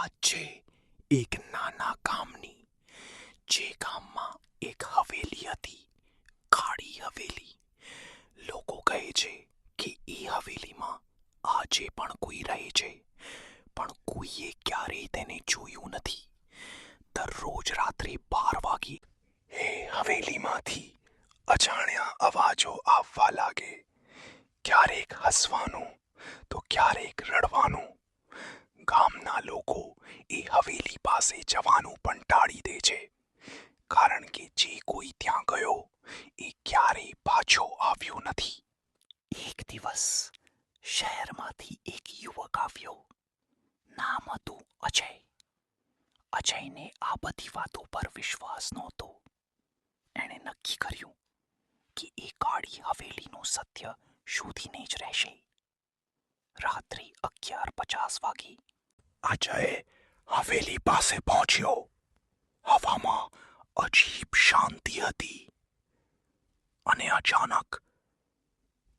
વાત છે એક નાના ગામની. જે ગામમાં એક હવેલી હતી, કાળી હવેલી. લોકો કહે છે કે એ હવેલીમાં આજે પણ કોઈ રહે છે, પણ કોઈએ ક્યારેય તેને જોયું નથી. દરરોજ રાત્રે 12 વાગે એ હવેલીમાંથી અજાણ્યા અવાજો આવવા લાગે. ક્યારેક હસવાનું તો ક્યારેક રડવાનું. ગામના લોકો એ હવેલી પાસે જવાનું પણ ટાળી દે છે, કારણ કે જે કોઈ ત્યાં ગયો એ ક્યારેય પાછો આવ્યો નથી. એક દિવસ શહેરમાંથી એક યુવક આવ્યો. નામ હતું અજય. અજયને આ બધી વાતો પર વિશ્વાસ નહોતો. એણે નક્કી કર્યું કે એ કાળી હવેલીનું સત્ય શોધીને જ રહેશે. રાત્રે 11:50 વાગે અજય હવેલી પાસે પહોંચ્યો. હવામાં અજીબ શાંતિ હતી અને અચાનક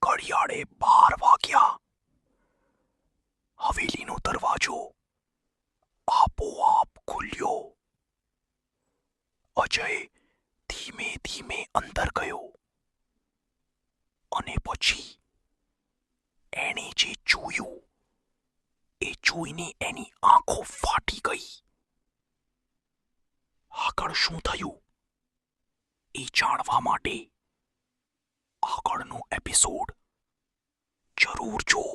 ઘડિયાળે 12 વાગ્યા. હવેલીનો દરવાજો આપોઆપ ખુલ્યો. અજય ધીમે ધીમે અંદર ગયો અને પછી એણે જે જોયું એ જોઈને એની આંખો ફાટી ગઈ. આગળ શું થયું એ જાણવા માટે આગળનો એપિસોડ જરૂર જુઓ.